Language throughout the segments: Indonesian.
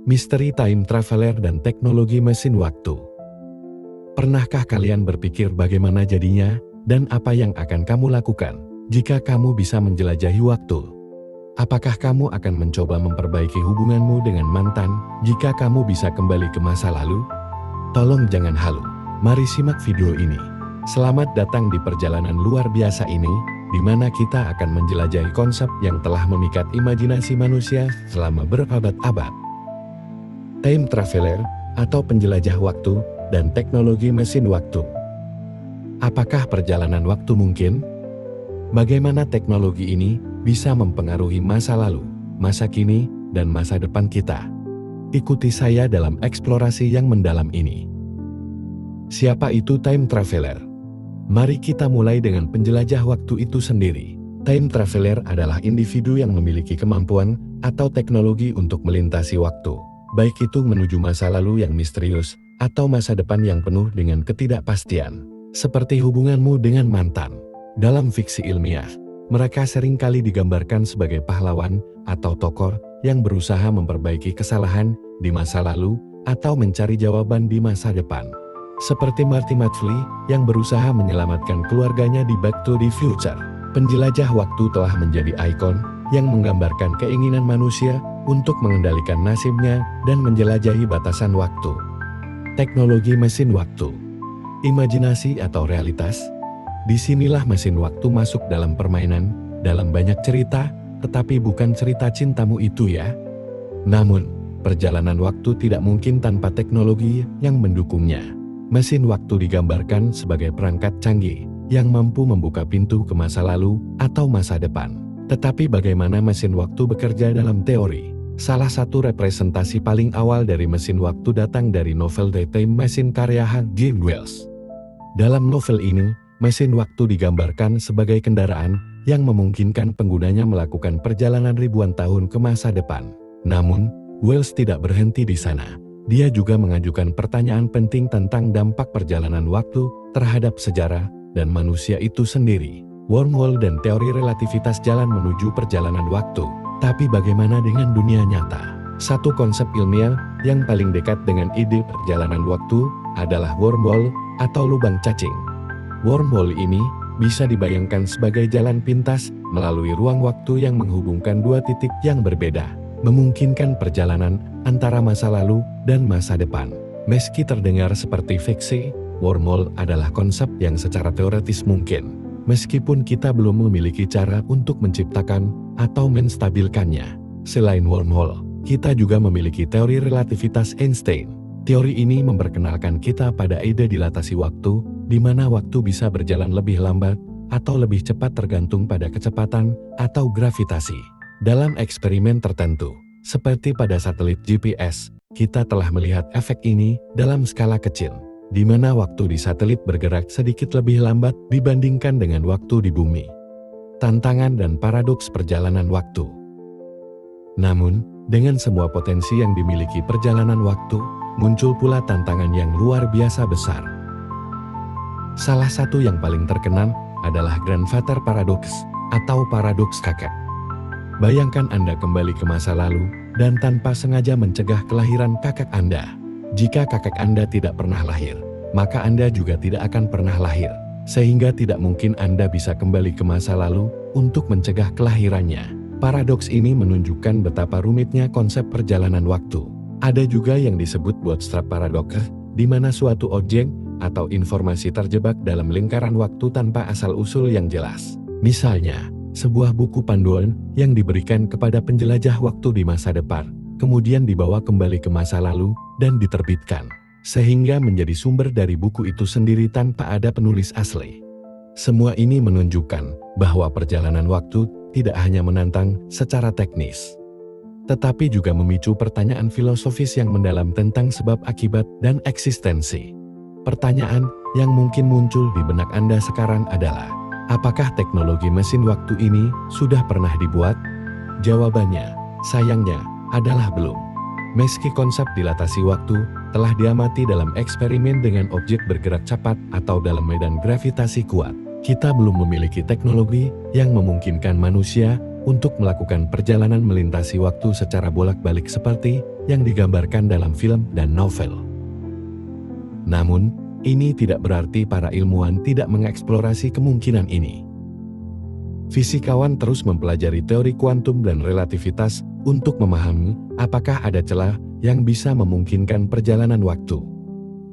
Misteri time traveler dan teknologi mesin waktu. Pernahkah kalian berpikir bagaimana jadinya dan apa yang akan kamu lakukan jika kamu bisa menjelajahi waktu? Apakah kamu akan mencoba memperbaiki hubunganmu dengan mantan jika kamu bisa kembali ke masa lalu? Tolong jangan halu. Mari simak video ini. Selamat datang di perjalanan luar biasa ini, di mana kita akan menjelajahi konsep yang telah memikat imajinasi manusia selama berabad-abad. Time traveler atau penjelajah waktu dan teknologi mesin waktu. Apakah perjalanan waktu mungkin? Bagaimana teknologi ini bisa mempengaruhi masa lalu, masa kini, dan masa depan kita? Ikuti saya dalam eksplorasi yang mendalam ini. Siapa itu time traveler? Mari kita mulai dengan penjelajah waktu itu sendiri. Time traveler adalah individu yang memiliki kemampuan atau teknologi untuk melintasi waktu, baik itu menuju masa lalu yang misterius atau masa depan yang penuh dengan ketidakpastian, seperti hubunganmu dengan mantan. Dalam fiksi ilmiah, mereka seringkali digambarkan sebagai pahlawan atau tokoh yang berusaha memperbaiki kesalahan di masa lalu atau mencari jawaban di masa depan. Seperti Marty McFly yang berusaha menyelamatkan keluarganya di Back to the Future. Penjelajah waktu telah menjadi ikon yang menggambarkan keinginan manusia untuk mengendalikan nasibnya dan menjelajahi batasan waktu. Teknologi mesin waktu. Imajinasi atau realitas. Disinilah mesin waktu masuk dalam permainan, dalam banyak cerita, tetapi bukan cerita cintamu itu ya. Namun, perjalanan waktu tidak mungkin tanpa teknologi yang mendukungnya. Mesin waktu digambarkan sebagai perangkat canggih yang mampu membuka pintu ke masa lalu atau masa depan. Tetapi bagaimana mesin waktu bekerja dalam teori? Salah satu representasi paling awal dari mesin waktu datang dari novel The Time Machine karya H.G. Wells. Dalam novel ini, mesin waktu digambarkan sebagai kendaraan yang memungkinkan penggunanya melakukan perjalanan ribuan tahun ke masa depan. Namun, Wells tidak berhenti di sana. Dia juga mengajukan pertanyaan penting tentang dampak perjalanan waktu terhadap sejarah dan manusia itu sendiri. Wormhole dan teori relativitas jalan menuju perjalanan waktu. Tapi bagaimana dengan dunia nyata? Satu konsep ilmiah yang paling dekat dengan ide perjalanan waktu adalah wormhole atau lubang cacing. Wormhole ini bisa dibayangkan sebagai jalan pintas melalui ruang waktu yang menghubungkan dua titik yang berbeda, memungkinkan perjalanan antara masa lalu dan masa depan. Meski terdengar seperti fiksi, wormhole adalah konsep yang secara teoretis mungkin, meskipun kita belum memiliki cara untuk menciptakan atau menstabilkannya. Selain wormhole, kita juga memiliki teori relativitas Einstein. Teori ini memperkenalkan kita pada ide dilatasi waktu, di mana waktu bisa berjalan lebih lambat atau lebih cepat tergantung pada kecepatan atau gravitasi. Dalam eksperimen tertentu, seperti pada satelit GPS, kita telah melihat efek ini dalam skala kecil, di mana waktu di satelit bergerak sedikit lebih lambat dibandingkan dengan waktu di bumi. Tantangan dan paradoks perjalanan waktu. Namun, dengan semua potensi yang dimiliki perjalanan waktu, muncul pula tantangan yang luar biasa besar. Salah satu yang paling terkenal adalah grandfather paradox atau paradoks kakek. Bayangkan Anda kembali ke masa lalu dan tanpa sengaja mencegah kelahiran kakek Anda. Jika kakek Anda tidak pernah lahir, maka Anda juga tidak akan pernah lahir, sehingga tidak mungkin Anda bisa kembali ke masa lalu untuk mencegah kelahirannya. Paradoks ini menunjukkan betapa rumitnya konsep perjalanan waktu. Ada juga yang disebut bootstrap paradox, di mana suatu objek atau informasi terjebak dalam lingkaran waktu tanpa asal-usul yang jelas. Misalnya, sebuah buku panduan yang diberikan kepada penjelajah waktu di masa depan, kemudian dibawa kembali ke masa lalu dan diterbitkan, sehingga menjadi sumber dari buku itu sendiri tanpa ada penulis asli. Semua ini menunjukkan bahwa perjalanan waktu tidak hanya menantang secara teknis, tetapi juga memicu pertanyaan filosofis yang mendalam tentang sebab akibat dan eksistensi. Pertanyaan yang mungkin muncul di benak Anda sekarang adalah, apakah teknologi mesin waktu ini sudah pernah dibuat? Jawabannya, sayangnya, adalah belum. Meski konsep dilatasi waktu telah diamati dalam eksperimen dengan objek bergerak cepat atau dalam medan gravitasi kuat, kita belum memiliki teknologi yang memungkinkan manusia untuk melakukan perjalanan melintasi waktu secara bolak-balik seperti yang digambarkan dalam film dan novel. Namun, ini tidak berarti para ilmuwan tidak mengeksplorasi kemungkinan ini. Fisikawan terus mempelajari teori kuantum dan relativitas untuk memahami apakah ada celah yang bisa memungkinkan perjalanan waktu.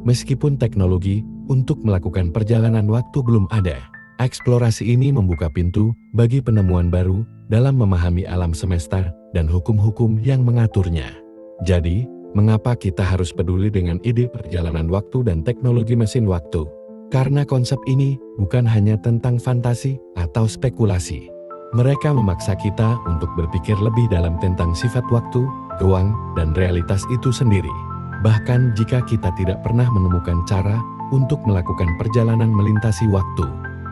Meskipun teknologi untuk melakukan perjalanan waktu belum ada, eksplorasi ini membuka pintu bagi penemuan baru dalam memahami alam semesta dan hukum-hukum yang mengaturnya. Jadi, mengapa kita harus peduli dengan ide perjalanan waktu dan teknologi mesin waktu? Karena konsep ini bukan hanya tentang fantasi atau spekulasi. Mereka memaksa kita untuk berpikir lebih dalam tentang sifat waktu, ruang, dan realitas itu sendiri. Bahkan jika kita tidak pernah menemukan cara untuk melakukan perjalanan melintasi waktu,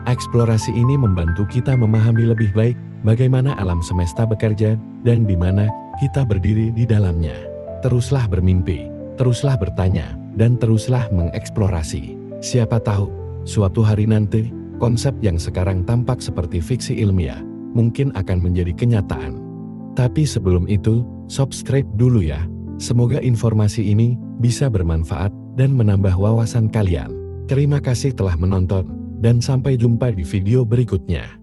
eksplorasi ini membantu kita memahami lebih baik bagaimana alam semesta bekerja dan di mana kita berdiri di dalamnya. Teruslah bermimpi, teruslah bertanya, dan teruslah mengeksplorasi. Siapa tahu, suatu hari nanti, konsep yang sekarang tampak seperti fiksi ilmiah, mungkin akan menjadi kenyataan. Tapi sebelum itu, subscribe dulu ya. Semoga informasi ini bisa bermanfaat dan menambah wawasan kalian. Terima kasih telah menonton, dan sampai jumpa di video berikutnya.